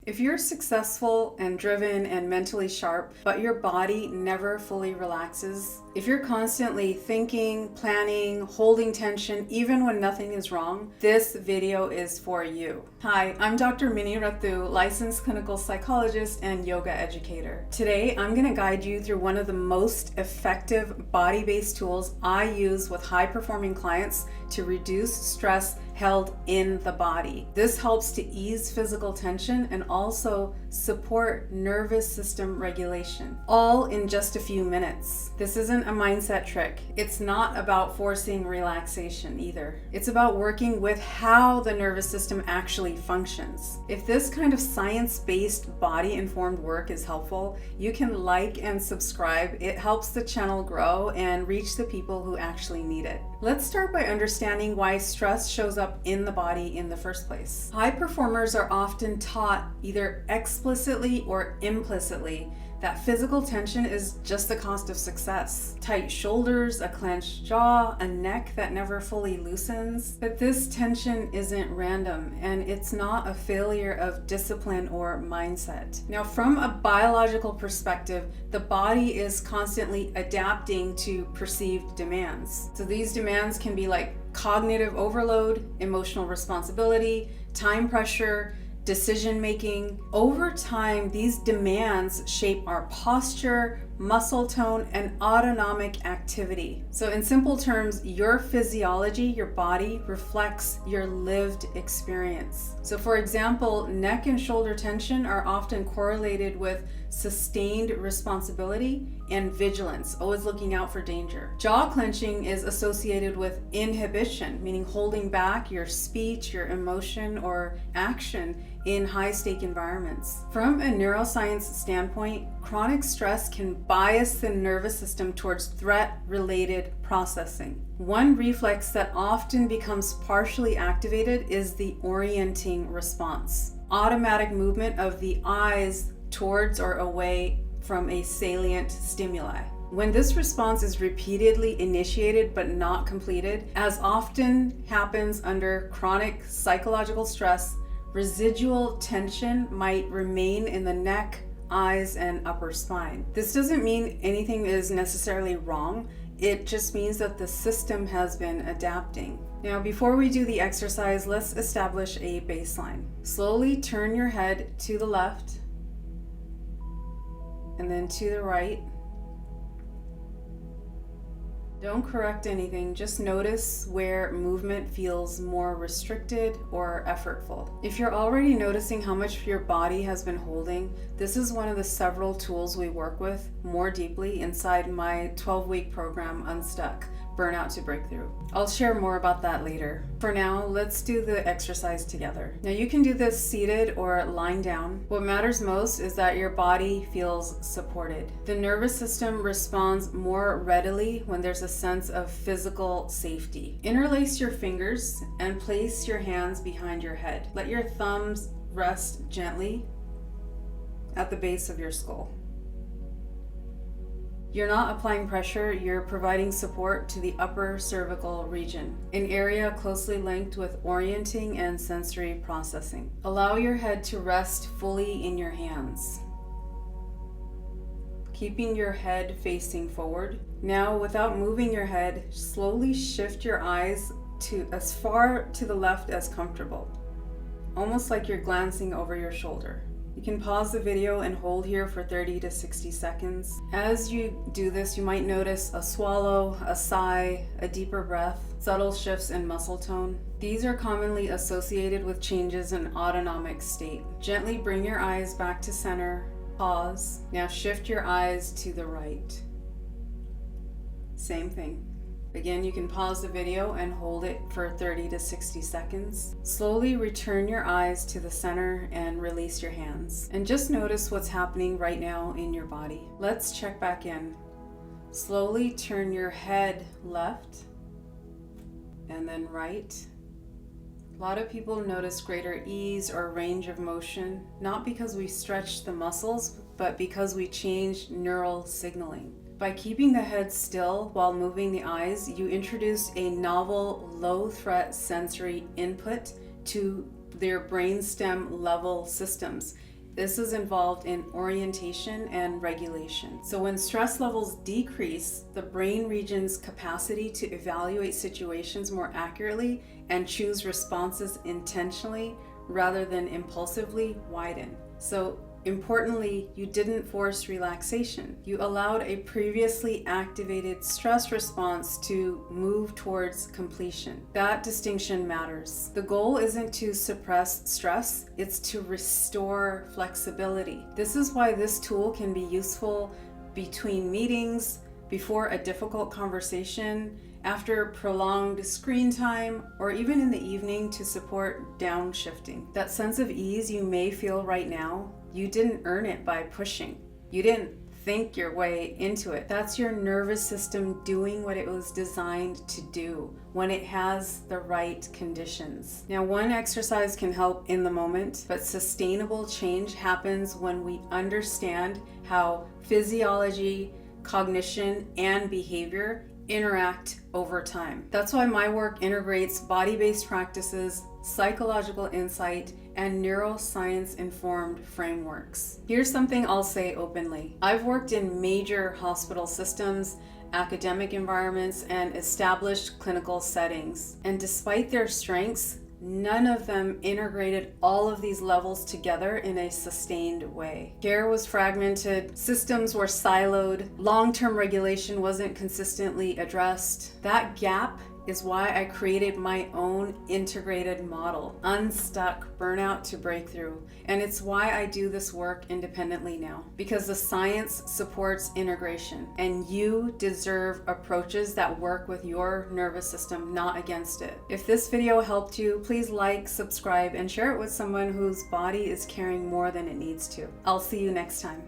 If you're successful and driven and mentally sharp, but your body never fully relaxes, if you're constantly thinking, planning, holding tension, even when nothing is wrong, this video is for you. Hi, I'm Dr. Mini Rathu, licensed clinical psychologist and yoga educator. Today, I'm going to guide you through one of the most effective body-based tools I use with high-performing clients to reduce stress held in the body. This helps to ease physical tension and also support nervous system regulation, all in just a few minutes. This isn't a mindset trick. It's not about forcing relaxation either. It's about working with how the nervous system actually functions. If this kind of science-based body-informed work is helpful, you can like and subscribe. It helps the channel grow and reach the people who actually need it. Let's start by understanding why stress shows up in the body in the first place. High performers are often taught either explicitly or implicitly that physical tension is just the cost of success. Tight shoulders, a clenched jaw, a neck that never fully loosens. But this tension isn't random, and it's not a failure of discipline or mindset. Now, from a biological perspective, the body is constantly adapting to perceived demands. So these demands can be like cognitive overload, emotional responsibility, time pressure, decision making. Over time, these demands shape our posture, muscle tone, and autonomic activity. So in simple terms, your physiology, your body, reflects your lived experience. So for example, neck and shoulder tension are often correlated with sustained responsibility and vigilance, always looking out for danger. Jaw clenching is associated with inhibition, meaning holding back your speech, your emotion, or action in high-stake environments. From a neuroscience standpoint, chronic stress can bias the nervous system towards threat-related processing. One reflex that often becomes partially activated is the orienting response. Automatic movement of the eyes towards or away from a salient stimuli. When this response is repeatedly initiated but not completed, as often happens under chronic psychological stress, residual tension might remain in the neck, eyes, and upper spine. This doesn't mean anything is necessarily wrong. It just means that the system has been adapting. Now, before we do the exercise, let's establish a baseline. Slowly turn your head to the left and then to the right. Don't correct anything, just notice where movement feels more restricted or effortful. If you're already noticing how much your body has been holding, this is one of the several tools we work with more deeply inside my 12-week program, Unstuck: Burnout to Breakthrough. I'll share more about that later. For now, let's do the exercise together. Now, you can do this seated or lying down. What matters most is that your body feels supported. The nervous system responds more readily when there's a sense of physical safety. Interlace your fingers and place your hands behind your head. Let your thumbs rest gently at the base of your skull. You're not applying pressure, you're providing support to the upper cervical region, an area closely linked with orienting and sensory processing. Allow your head to rest fully in your hands, keeping your head facing forward. Now, without moving your head, slowly shift your eyes to as far to the left as comfortable, almost like you're glancing over your shoulder. You can pause the video and hold here for 30 to 60 seconds. As you do this, you might notice a swallow, a sigh, a deeper breath, subtle shifts in muscle tone. These are commonly associated with changes in autonomic state. Gently bring your eyes back to center. Pause. Now shift your eyes to the right. Same thing. Again, you can pause the video and hold it for 30 to 60 seconds. Slowly return your eyes to the center and release your hands. And just notice what's happening right now in your body. Let's check back in. Slowly turn your head left and then right. A lot of people notice greater ease or range of motion, not because we stretched the muscles, but because we changed neural signaling. By keeping the head still while moving the eyes, you introduce a novel low-threat sensory input to their brainstem level systems, This is involved in orientation and regulation. So when stress levels decrease, the brain region's capacity to evaluate situations more accurately and choose responses intentionally rather than impulsively widen. So importantly, you didn't force relaxation. You allowed a previously activated stress response to move towards completion. That distinction matters. The goal isn't to suppress stress, it's to restore flexibility. This is why this tool can be useful between meetings, before a difficult conversation, after prolonged screen time, or even in the evening to support downshifting. That sense of ease you may feel right now, you didn't earn it by pushing. You didn't think your way into it. That's your nervous system doing what it was designed to do when it has the right conditions. Now, one exercise can help in the moment, but sustainable change happens when we understand how physiology, cognition, and behavior interact over time. That's why my work integrates body-based practices, psychological insight, and neuroscience-informed frameworks. Here's something I'll say openly. I've worked in major hospital systems, academic environments, and established clinical settings. And despite their strengths, none of them integrated all of these levels together in a sustained way. Care was fragmented, systems were siloed, long-term regulation wasn't consistently addressed. That gap is why I created my own integrated model, Unstuck Burnout to Breakthrough. And it's why I do this work independently now, because the science supports integration and you deserve approaches that work with your nervous system, not against it. If this video helped you, please like, subscribe, and share it with someone whose body is carrying more than it needs to. I'll see you next time.